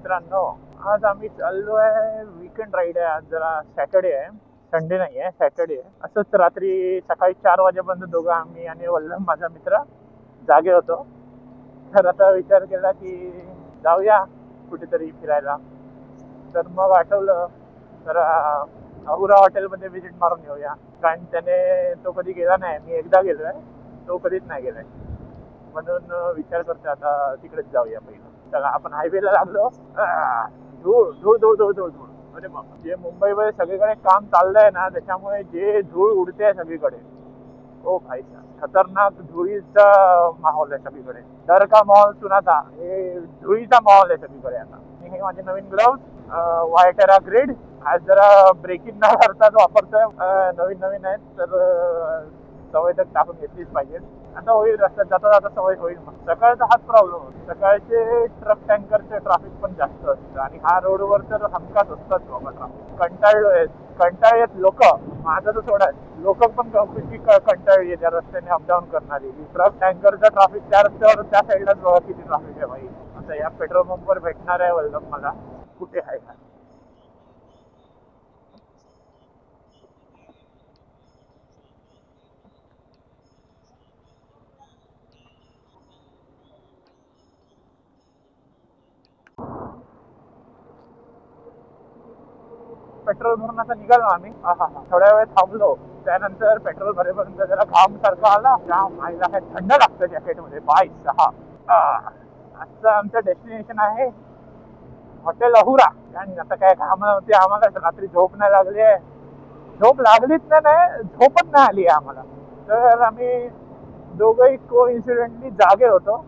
मित्रांनो, आज आम्ही चाललोय वीकेंड राईड आहे. आज जरा सॅटर्डे आहे, संडे नाही आहे, सॅटर्डे आहे. असंच रात्री सकाळी 4 वाजेपर्यंत दोघं आम्ही आणि वल्लभ माझा मित्र जागे होतो. तर आता विचार केला की जाऊया कुठेतरी फिरायला. तर मग आठवलं तर अहुरा हॉटेलमध्ये व्हिजिट मारून येऊया. कारण त्याने तो कधी गेला नाही, मी एकदा गेलोय, तो कधीच नाही गेलाय. म्हणून विचार करतोय आता तिकडेच जाऊया पहिलं. चला आपण हायवेला लागलो. धूळ धूळ धूळ धूळ धूळ धूळ. अरे बाबा, जे मुंबईमध्ये सगळीकडे काम चाललंय ना, त्याच्यामुळे जे धूळ उडते सगळीकडे, ओ भाई साहब, खतरनाक धुळीचा माहोल आहे सगळीकडे. डर का माहोल सुना था, हे धुळीचा माहोल आहे सगळीकडे आता. हे माझे नवीन ग्लव्स वायटेरा ग्रिड. आज जरा ब्रेकिंग न करताच वापरतोय. नवीन नवीन आहेत तर सवय तर टाकून घेतलीच पाहिजे. आता होईल, रस्त्यात जाता जाता सवय होईल. मग सकाळचा हाच प्रॉब्लेम होतो. सकाळचे ट्रक टँकरचे ट्रॅफिक पण जास्त असतं आणि हा रोडवर तर हमखास असतात बाबा ट्रॅफिक. कंटाळलेत लोक. माझं तर सोडा, लोक पण किती कंटाळली आहे त्या रस्त्याने अपडाऊन करणारी. ट्रक टँकरचं ट्रॅफिक त्या रस्त्यावर त्या साईडलाच बघा किती ट्रॅफिक आहे भाई. आता या पेट्रोल पंपवर भेटणार आहे वल्लभ मला. कुठे आहे का? पेट्रोल भरून आता निघालो आम्ही. थोड्या वेळ थांबलो. त्यानंतर पेट्रोल भरेपर्यंत जरा घाम सारखा आला. घाम आईला काय थंड लागतं जॅकेट मध्ये. 22:06. आजचं आमचं डेस्टिनेशन आहे हॉटेल अहुरा. आणि आता काय घाम नव्हते आम्हाला, रात्री झोप नाही लागली आहे. झोप लागलीच नाही, झोपच नाही आली आहे आम्हाला. तर आम्ही दोघंही कोइन्सिडेंटली जागे होतो.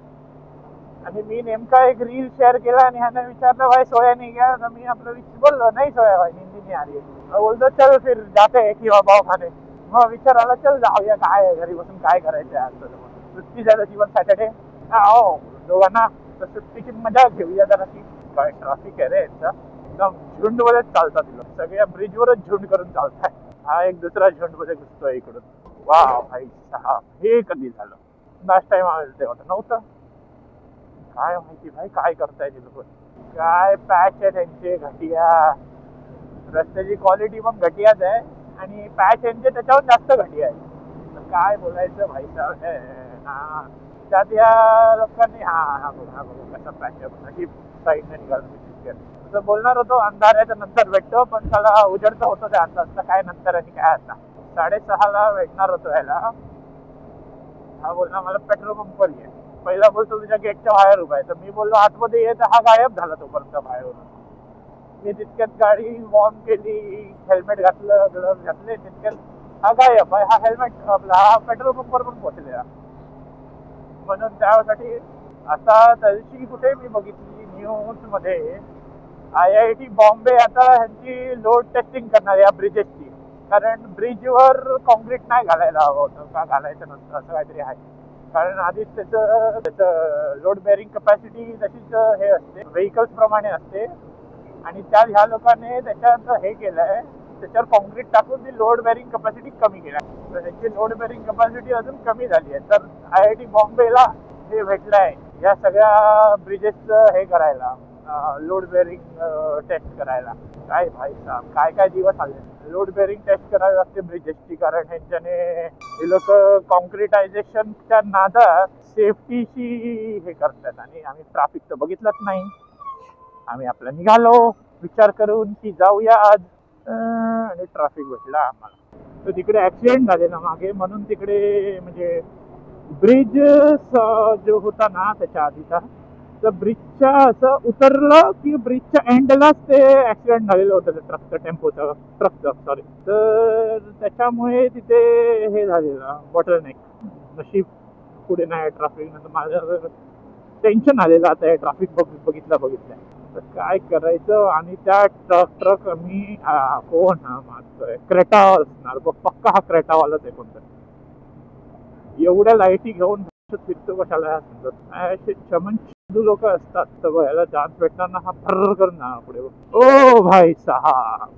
आणि मी नेमका एक रील शेअर केला आणि ह्याने विचारलं भाई सोया नहीं गया. तर मी आपलं बोललो नाही सोया भाई, नींद नहीं आ रही है. बोलतो चल फिर जाते हैं किंवा पाव खाणे. मग विचार आला चल जाऊया, काय घरी बसून काय करायचं आज. सुट्टी झालं जीवन सॅटर्डे. हो दोघांना तर सुट्टीची मजा घेऊया जराशी. काय ट्रॅफिक आहे रे यांचा, एकदम झुंड मध्येच चालतात लोक. सगळ्या ब्रिजवरच झुंड करून चालतात. हा एक दुसरा झुंड मध्ये घुसतोय इकडून. वा भाई साहब, हे कधी झालं? लास्ट टाइम आलं तेव्हा नव्हतं. काय माहिती भाई काय करताय ते लोक. काय पॅच आहे त्यांचे घटिया. रस्त्याची क्वालिटी पण घटियाच आहे आणि पॅच यांचे त्याच्यावर जास्त घटिया आहे. तर काय बोलायचं भाई साहेब. त्यात या लोकांनी हा बघू कसा पॅच आहे, नशीब साईडने निघालं. असं बोलणार होतो अंधाराच्या नंतर भेटतो, पण त्याला उजेडतं होतं ते आता काय नंतर आणि काय आता. 6:30 भेटणार होतो याला. हा बोलला मला पेट्रोल पंपवर ये. पहिला बोलतो तुझ्या गेटच्या बाहेर उभा आहे. तर मी बोललो आतमध्ये ये. तर हा गायब झाला तोपर्यंत बाहेरून. मी तितक्यात गाडी वॉर्म केली, हेल्मेट घातलं, ग्लव्स घातले, तितक्यात हा गायब. हा हेल्मेट आपला हा पेट्रोल पंपवर पण पोहोचलेला. म्हणून त्यासाठी आता तशी कुठे मी बघितली न्यूज मध्ये IIT बॉम्बे आता ह्यांची लोड टेस्टिंग करणार या ब्रिजेसची. कारण ब्रिजवर कॉन्क्रीट नाही घालायला हवं होतं का घालायचं नसतं असं काहीतरी आहे. कारण आधीच त्याचं लोड बेअरिंग कपॅसिटी तशीच हे असते, व्हेकल्स प्रमाणे असते. आणि त्यात ह्या लोकांनी त्याच्यात हे केलंय, त्याच्यावर कॉन्क्रीट टाकून ती लोड बेअरिंग कपॅसिटी कमी केली. तर त्याची लोड बेअरिंग कपॅसिटी अजून कमी झाली आहे. तर IIT बॉम्बेला हे भेटलंय या सगळ्या ब्रिजेसचं हे करायला, लोड बेअरिंग टेस्ट करायला. काय भाई साहेब, काय काय दिवस आले. लोड बेअरिंग टेस्ट करावी लागते ब्रिजेसची. कारण ह्यांच्याने हे लोक कॉन्क्रिटायझेशनच्या नादात सेफ्टीशी हे करतात. आणि आम्ही ट्रॅफिक तर बघितलंच नाही. आम्ही आपलं निघालो विचार करून की जाऊया आज, आणि ट्रॅफिक भेटला आम्हाला. तर तिकडे ऍक्सिडेंट झालेला मागे, म्हणून तिकडे म्हणजे ब्रिज जो होता ना त्याच्या आधीचा, तर ब्रिजच्या असं उतरलं की ब्रिजच्या एंडलाच ते ऍक्सिडेंट झालेलं होतं ट्रकचं सॉरी. तर त्याच्यामुळे तिथे हे झालेलं बॉटलनेक. नशीब पुढे नाही ट्रॅफिक, नंतर माझं टेन्शन आलेलं आता हे ट्रॅफिक बघितल्या. तर काय करायचं. आणि त्या ट्रक मी कोण हा मागतोय, क्रेटा असणार पक्का. हा क्रेटावालाच आहे कोणतरी. एवढ्या लाईटी घेऊन फिरतो कशाला समजत. चमन लोक असतात तर याला चान्स भेटणार ना, हा फर्र करून जाणार पुढे. ओ भाई साहब,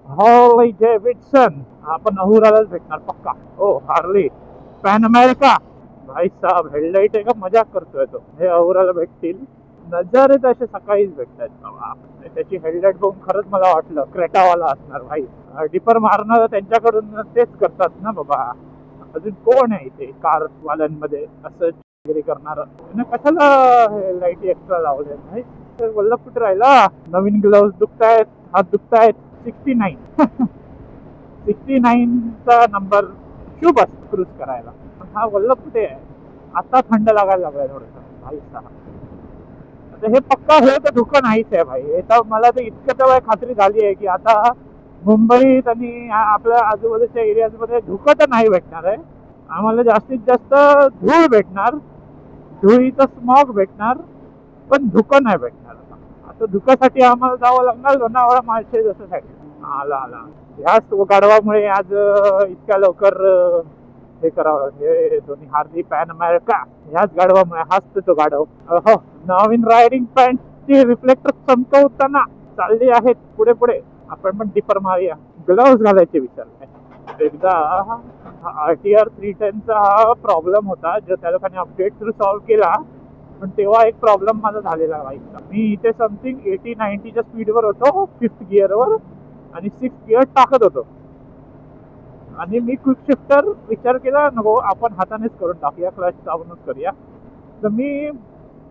हार्ली डेव्हिडसन. आपण अहुरालाच भेटणार पक्का. ओ हार्ली पॅन अमेरिका. भाई साहब हेडलाईट आहे का मजाक करतोय तो. हे अहुराला भेटतील. नजारे तर असे सकाळीच भेटतात बाबा. त्याची हेडलाईट बघून खरंच मला वाटलं क्रेटावाला असणार भाई. डिपर मारणार त्यांच्याकडून तेच करतात ना बाबा. अजून कोण आहे इथे कार वाल्यांमध्ये असं वगैरे करणार. कशाला लाईट एक्स्ट्रा लावले नाही. वल्लभ कुठे राहिला. नवीन ग्लव्स दुखतायत, हात दुखतायत. 69 69चा नंबर शुभ असतो क्रूज करायला. हा वल्लभ कुठे आहे. आता थंड लागायला लागलाय थोडंसं भाई साहेब. आता हे पक्का हे तर धुकं नाहीच आहे भाई. आता मला तर इतकं तर खात्री झाली आहे की आता मुंबईत आणि आपल्या आजूबाजूच्या एरियाजमध्ये धुकं तर नाही भेटणार आहे. आम्हाला जास्तीत जास्त धूळ भेटणार, धुळीचं स्मॉग भेटणार, पण धुकं नाही भेटणार. आता धुक्यासाठी आम्हाला जावं लागणार लोणावळा माळशेज असं साठी. आला आला ह्याच गाढवामुळे आज इतक्या लवकर हे करावं लागेल. दोन्ही हार्ली पॅन अमेरिका ह्याच गाढवामुळे. हाच तो गाढव. हो, नवीन रायडिंग पॅन्टची रिफ्लेक्टर चमकवताना चालली आहेत पुढे पुढे. आपण पण डिपर मारूया. ग्लव्स घालायचे विचार. एकदा RTR 310चा हा प्रॉब्लेम होता जो त्या लोकांनी अपडेट थ्रू सॉल्व्ह केला. पण तेव्हा एक प्रॉब्लेम माझा झालेला बाईकचा. मी इथे समथिंग 80-90च्या स्पीडवर होतो 5th गिअरवर आणि 6th गिअर टाकत होतो. आणि मी क्विक शिफ्टर विचार केला नको आपण हातानेच करून टाकूया, क्लच दाबूनच करूया. तर मी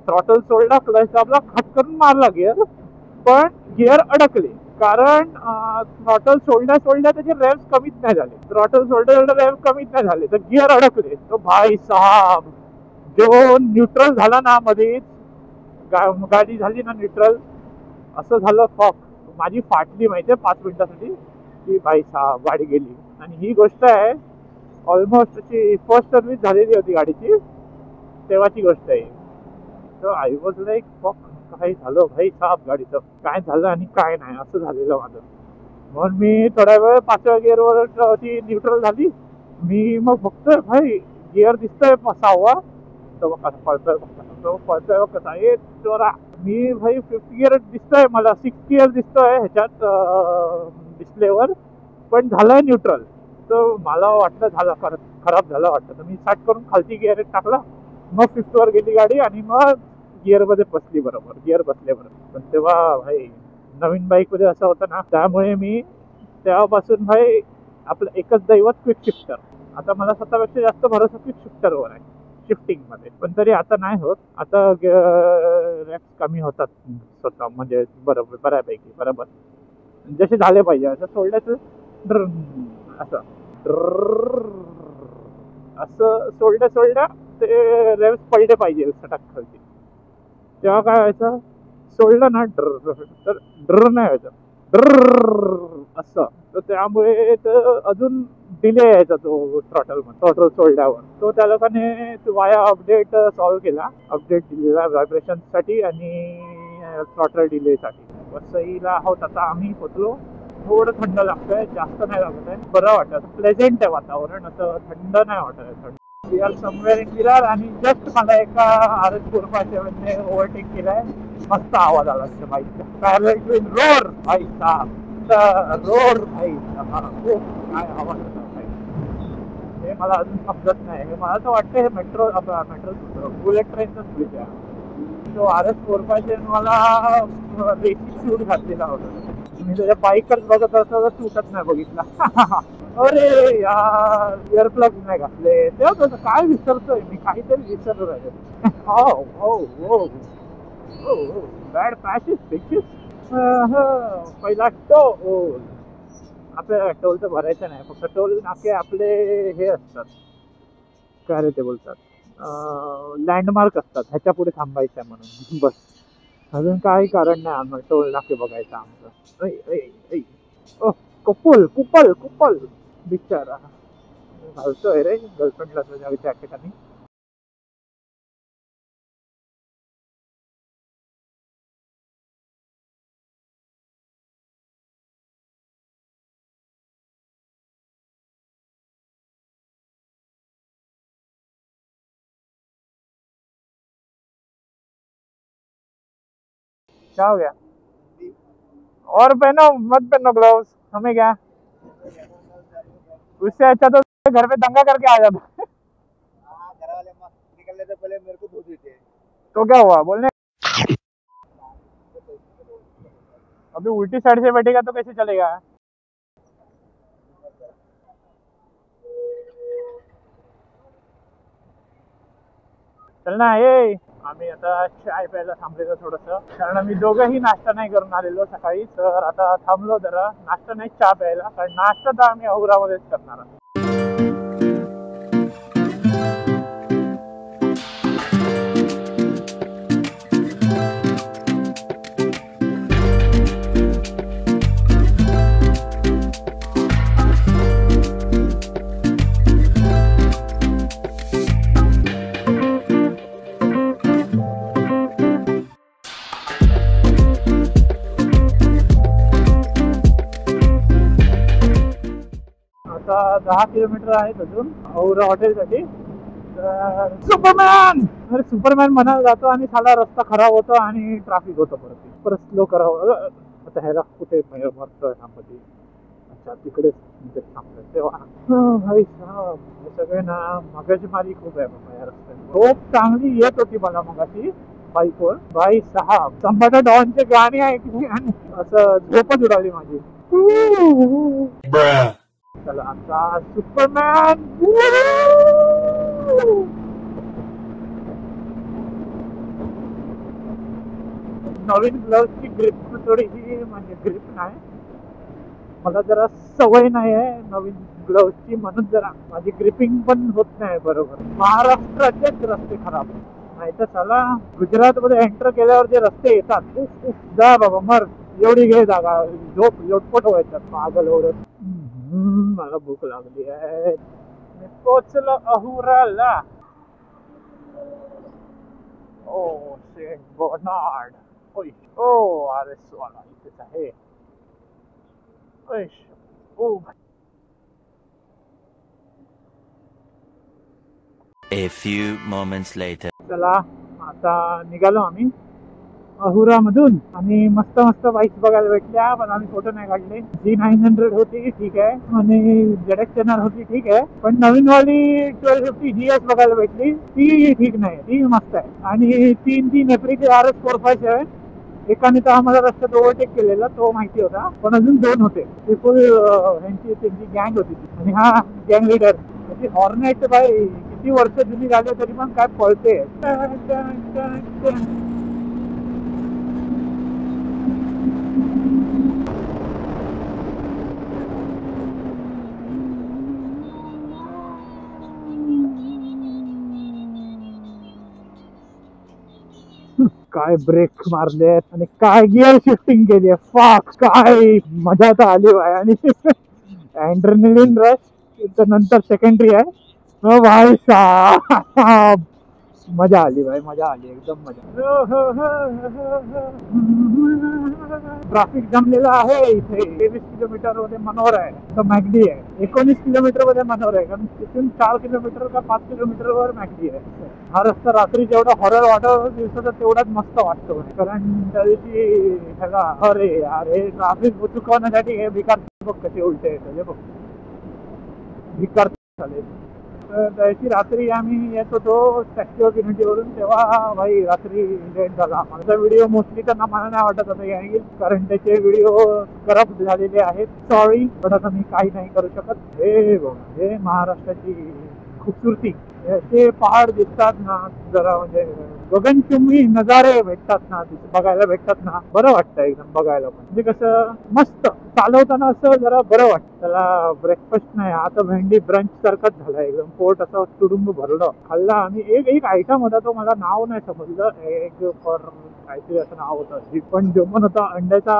थ्रॉटल सोडला, क्लच दाबला, खट करून मारला गिअर. पण गिअर अडकले कारण थ्रॉटल सोडल्या त्याचे रेव्स कमीच नाही झाले. थ्रॉटल सोडल्या रेव्ह कमीच नाही झाले तर गिअर अडकले. तो भाई साहब जो न्यूट्रल झाला ना मध्येच गाडी झाली ना न्यूट्रल. असं झालं फॉक माझी फाटली माहितीये 5 मिनिटासाठी की भाई साहब गाडी गेली. आणि ही गोष्ट आहे ऑलमोस्ट त्याची फर्स्ट सर्व्हिस झालेली होती गाडीची तेव्हाची गोष्ट आहे. तर आय वॉज लाईक फॉक काय झालं भाई साहब गाडीचं काय झालं आणि काय नाही असं झालेलं माझं. म्हणून मी थोड्या वेळ 5व्या गिअरवर ती न्यूट्रल झाली. मी मग बघतोय भाई गिअर दिसतोय 6वा. तो कसा पळतोय तो पळतोय कसा आहे चोरा. मी भाई 5th गिअर दिसतोय मला, 6th गिअर दिसतोय ह्याच्यात डिस्प्लेवर. पण झालंय न्यूट्रल. तर मला वाटलं झालं खराब झालं वाटतं. तर मी स्टार्ट करून खालची गिअर टाकला. मग 5th वर गेली गाडी आणि मग गिअर मध्ये बसली बरोबर. गिअर बसले बरोबर. पण तेव्हा भाई नवीन बाईक मध्ये असं होतं ना त्यामुळे मी तेव्हापासून भाई आपलं एकच दैवत क्विक शिफ्टर. आता मला स्वतःपेक्षा जास्त भरोसा क्विक शिफ्टरवर आहे शिफ्टिंग मध्ये. पण तरी आता नाही होत. आता रॅप्स कमी होतात स्वतः म्हणजे बरोबर बऱ्यापैकी बरोबर जसे झाले पाहिजे. असं सोडल्याचं असं असं सोडल्या ते रेव्स पडले पाहिजे सटक खालची. तेव्हा काय व्हायचं सोडलं ना तर ड्र नाही व्हायचं असं. तर त्यामुळे अजून डिले यायचा तो थ्रॉटल सोडल्यावर. तो त्या लोकांनी वाया अपडेट सॉल्व्ह केला. अपडेट दिलेला व्हायब्रेशन साठी आणि थ्रॉटल डिले साठी. वसईला आहोत आता आम्ही पोचलो. थोडं थंड लागतंय जास्त नाही लागत आहे. बरं वाटत प्लेझेंट आहे वातावरण. असं थंड नाही वाटत आहे. We are somewhere in Virar आणि जस्ट मला एका RS 457ने ओव्हरटेक केलाय. मस्त आवाज आला त्या बाईकचा. पॅरलल टू रोर भाई साहब रोर भाई खूप काय आवाज होता भाई. हे मला अजून समजत नाही. हे मला तर वाटतं हे मेट्रो बुलेट ट्रेनच ब्रिज आहे. तो RS 457 मला रेसिंग शूट घातलेला होता. मी त्याच्या बाईकच बघत असतो तर सुटत नाही बघितला. अरे यार इयर प्लग नाही घातले. तेव्हा काय विसरतोय मी काहीतरी विसरलो राहिले. हो हो हो हो बॅड पॅचेस पिचेस. पहिला टोल. आपल्याला टोल तर भरायचं नाही. फक्त टोल नाके आपले हे असतात काय रे ते बोलतात लँडमार्क असतात. ह्याच्या पुढे थांबायचं आहे म्हणून बस. अजून काही कारण नाही आम्हाला टोल नाके बघायचं आमचं. कुपल कुपल कुपल बिचारा घालतोय रे गर्लफ्रेंडला तुझ्या जॅकेटाने. क्या हो गया और पहनो मत पहनो ग्लव्स हमें क्या. उससे अच्छा तो घर पे दंगा करके आ जाता. घर वाले निकलने से पहले मेरे को धो देते. तो क्या हुआ बोलने अभी उल्टी साइड से बैठेगा तो कैसे चलेगा? चल ना ये. आम्ही आता चाय प्यायला थांबलेलो थोडंसं, कारण आम्ही दोघंही नाश्ता नाही करून आलेलो सकाळी. तर आता थांबलो जरा, नाश्ता नाही चहा प्यायला, कारण नाश्ता तर आम्ही औरामध्येच करणार आहोत. आता 10 किलोमीटर आहेत अजून औरा हॉटेलसाठी. तर सुपरमॅन, अरे सुपरमॅन म्हणायला जातो आणि साला रस्ता खराब होतो आणि ट्रॅफिक होतं परत स्लो करावं. आता ह्याला कुठे मस्त थांबती. अच्छा तिकडेच थांबतात तेव्हा. भाई साहब हे सगळे ना मगाची मारी खूप आहे बाबा या रस्त्यात. खूप चांगली येत होती मला मगाशी बाईकवर. भाई साहब संभाटा डॉनचे गाणी ऐकली आणि असं झोपच उडाली माझी. चला आता सुपरमॅन. नवीन ग्लव्सची ग्रिप थोडीशी, म्हणजे ग्रिप नाही, मला जरा सवय नाही आहे नवीन ग्लव्सची, म्हणून जरा माझी ग्रिपिंग पण होत नाही बरोबर. महाराष्ट्राचेच रस्ते खराब, नाही तर चला गुजरात मध्ये एंटर केल्यावर जे रस्ते येतात जा बाबा मर. एवढी घे जागा, झोप लोटपट व्हायच्यात पागल ओढत. मला भूक लागली आहे. मी पोचलो अहुराला. ओ सेंट बर्नार्ड. ओ अरे सोला इथेच आहे. A few moments later. चला आता निघालो आम्ही अहुरा मधून आणि मस्त मस्त बाईक्स बघायला भेटल्या, पण आम्ही फोटो नाही काढले. G900 होती ठीक आहे आणि ZX10R होती ठीक आहे, पण नवीन वाली 1250 GS बघायला भेटली. ती ठीक नाही, ती मस्त आहे. आणि 3 एप्रिलचे RS457. एकाने तर आम्हाला रस्त्यात ओव्हरटेक केलेला तो माहिती होता, पण अजून 2 होते. ते फुल त्यांची गँग होती. आणि हा गँग लीडर म्हणजे हॉर्नेट. बाई किती वर्ष जुनी झाली तरी पण काय पळते. काय ब्रेक मारलेत आणि काय गिअर शिफ्टिंग केली. फक काय मजा तर आली बाय. आणि ऍड्रेनलिन रश नंतर सेकंडरी आहे. भाई साहब मजा आली भाई, मजा आली एकदम मजा. ट्रॅफिक जमलेला आहे इथे. 23 किलोमीटर मध्ये मनोर आहे, तर मॅगडी आहे. 19 किलोमीटर मध्ये मनोर आहे, कारण तिथून 4 किलोमीटर का 5 किलोमीटर वर मॅगडी आहे. हा रस्ता रात्री जेवढा हॉरर वाटत दिवसाचा तेवढाच मस्त वाटतो, कारण त्या दिवशी ह्याला अरे अरे ट्रॅफिक चुकवण्यासाठी हे भिकार बघ कसे उलटे येतात बघ. भिकार चालेल. त्याची रात्री आम्ही येत होतो स्टॅच्यू ऑफ युनिटी वरून, तेव्हा भाई रात्री लेट झाला. माझा व्हिडिओ मोस्टली त्यांना मला नाही वाटत आता येईल, कारण त्याचे व्हिडिओ करप्ट झालेले आहेत. सॉरी, पण आता मी काही नाही करू शकत. हे महाराष्ट्राची खूबसूरती. असे पहाड दिसतात ना, जरा म्हणजे गगनचुंबी नजारे भेटतात ना, बघायला भेटतात ना, बरं वाटतं एकदम बघायला. पण म्हणजे कसं मस्त चालवताना असं जरा बरं वाटतं. त्याला ब्रेकफास्ट नाही, आता भेंडी ब्रंच सारखाच झाला एकदम. पोट असं तुडुंब भरलं. खाल्ला आणि एक आयटम होता, तो मला नाव नाही समजलं. एग फॉर काहीतरी असं नाव होतं, पण जेवण होता. अंड्याचा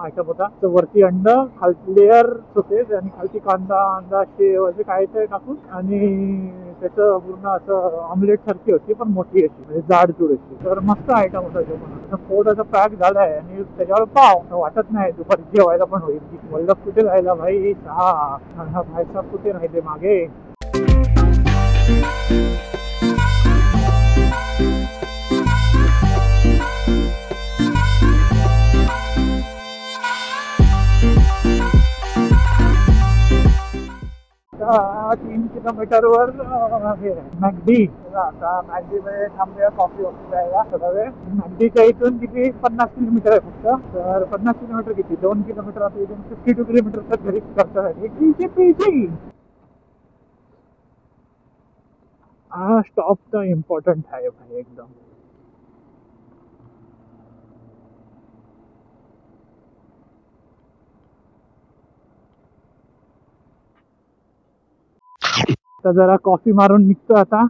आयटम होता. तर वरती अंड, खालती लेअर होते आणि खालती कांदा शेव असे काहीतरी टाकून, आणि त्याचं पूर्ण असं ऑमलेट सारखी होती, पण मोठी अशी म्हणजे जाडजूड अशी. तर मस्त आयटम होता जेवण. पोट असं पॅक झालाय आणि त्याच्यावर पाव वाटत नाही दुपारी जेवायला पण होईल. वल्लभ कुठे राहिला भाई? भाईसाहेब कुठे राहिले मागे? किलोमीटरवर हे मॅगडी. आता मॅगडी मध्ये थांबूया कॉफी वॉफी प्यायला थोडा वेळ. मॅगडीच्या इथून किती 50 किलोमीटर आहे फक्त. तर 50 किलोमीटर किती 2 किलोमीटर आता इथून 52 किलोमीटर घरी करतो. हा स्टॉप तर इम्पॉर्टंट आहे भाई एकदम. तर जरा कॉफी मारून निघतो आता.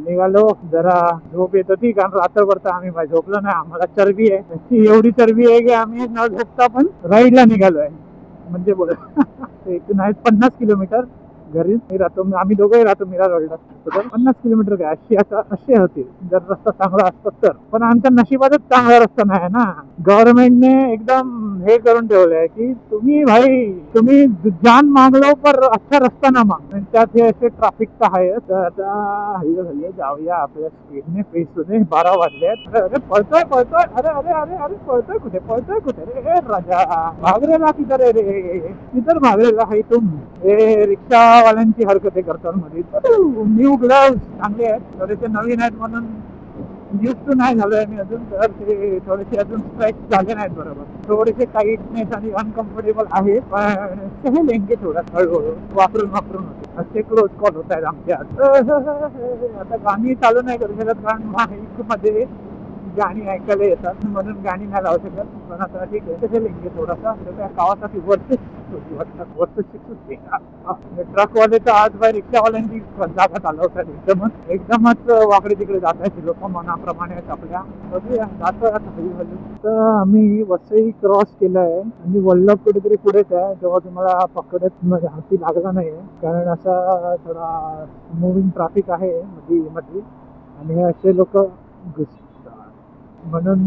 निघालो. जरा झोप येत होती कारण रात्रभर तर आम्ही झोपलो नाही. आम्हाला चरबी आहे, एवढी चरबी आहे की आम्ही न झोपता पण राईडला निघालोय. म्हणजे बोल इथून आहेत 50 किलोमीटर. घरी मी राहतो, आम्ही दोघंही राहतो मीरा रोडला. 50 किलोमीटर काय 80 होते जर रस्ता चांगला असता तर. पण आमच्या नशिबातच चांगला रस्ता नाही ना. गव्हर्नमेंटने एकदम हे करून ठेवलंय की तुम्ही जान मांग लो पर अच्छा रस्ता ना मांग. त्यात हे असे ट्रॅफिक तर आहे. तर आता हल्ले जाऊया आपल्या स्पीडने. फ्री सुद्धा 12 वाजले. अरे पळतोय. अरे अरे अरे अरे पळतोय कुठे रे राजा. भागरेला किधर रे, किधर भागरेला आहे तुम. हे रिक्षावाल्यांची हरकत करतात मध्ये. न्यू ग्लव्स चांगले आहेत, थोडेसे नवीन आहेत म्हणून यूज टू नाही झालोय मी अजून. तर ते थोडेसे अजून स्ट्रेच झाले नाहीत बरोबर. थोडेसे टाईटनेस आणि अनकम्फर्टेबल आहे. पण हे लेंगे थोडा हळूहळू वापरून होते. असे क्लोज कॉल होत आहेत आमच्या. आता गाणी चालू नाही करू शकत कारण माईक मध्ये गाणी ऐकायला येतात म्हणून गाणी नाही लावू शकत. पण आता ठीक आहे. तसे लेंगे थोडासा त्या गावासाठी वर्षच ट्रकवाले तर आज बाय रिक्षावाल्यांची जागात आलं होतं. एकदमच वाकडे तिकडे जात आहेत लोक मनाप्रमाणे आपल्या. बघूया जातो हळूहळू. तर आम्ही वसई क्रॉस केलाय आणि वल्लभ कुठेतरी पुढेच आहे. तेव्हा तुम्हाला पकडत हाती लागला नाहीये कारण असा थोडा मुव्हिंग ट्रॅफिक आहे मध्ये आणि असे लोक घुसतात म्हणून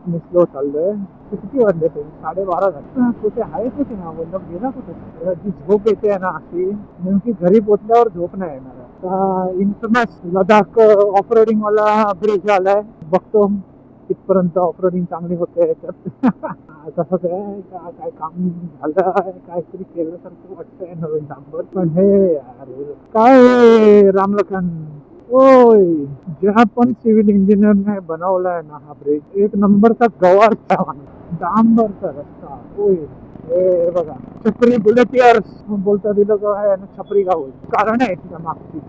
मी स्लो चाललोय. किती वाजले ते 12:30 झाले. कुठे आहे कुठे ना वल्लभ गेला कुठे. जी झोप येते ना अशी नेमकी घरी पोचल्यावर झोप नाही येणार. इन्फेमस लडाख ऑफ रोडिंग वाला ब्रिज आलाय. बघतो तिथपर्यंत ऑफ रोडिंग चांगली होते याच्यात. तसं काय काम झालं काहीतरी केल्यासारखं वाटतंय नवीन डांबर. पण हे काय रामलखन होय, ज्या पण सिव्हिल इंजिनियरने बनवलाय ना हा ब्रिज एक नंबरचा गवार डांबरचा रस्ता. होय हे बघा छपरी बुलेटियर्स बोलतात लोक आहे. छपरी गाव कारण आहे तिच्या मागची.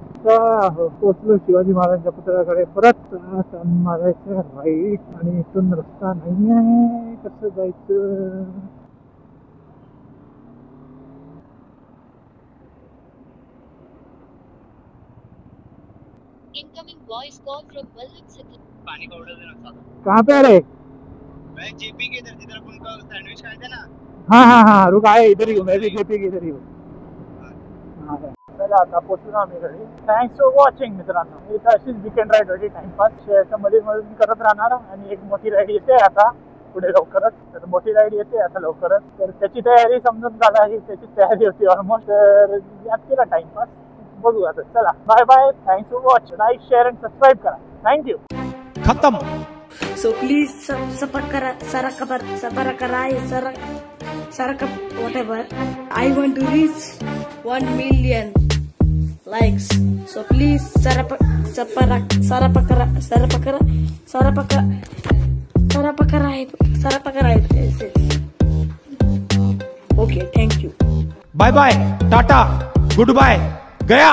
पोचलो शिवाजी महाराजांच्या पुतळ्याकडे. परत मारायचं राईट आणि इथून रस्ता नाही आहे. कसं जायचं. Incoming voice call from Vallabh City. पानी का ऑर्डर देना चाहता हूँ. कहाँ पे रे. मैं जेपी के इधर जिधर उनका सैंडविच खाए थे ना. हाँ रुक आए इधर ही हूँ. मैं भी जेपी के इधर ही हूँ. चला आता पोचलो आम्ही घरी. थँक्स फॉर वॉचिंग मित्रांनो. इथं अशीच वीकेंड राईड होती टाइमपास मध्ये करत राहणार. आणि एक मोठी राईड येते आता पुढे लवकरच. तर मोठी राईड येते आता लवकरच. तर त्याची तयारी समजून झाला आहे. त्याची तयारी होती ऑलमोस्ट. तर यात केला टाइमपास. बघू आता. चला bye bye. Thanks for watch. Like share and subscribe करा. थँक्यू. खत्म. So please whatever. I want to reach 1 million likes. So please Okay, thank you. Bye bye, tata, goodbye, Gaya.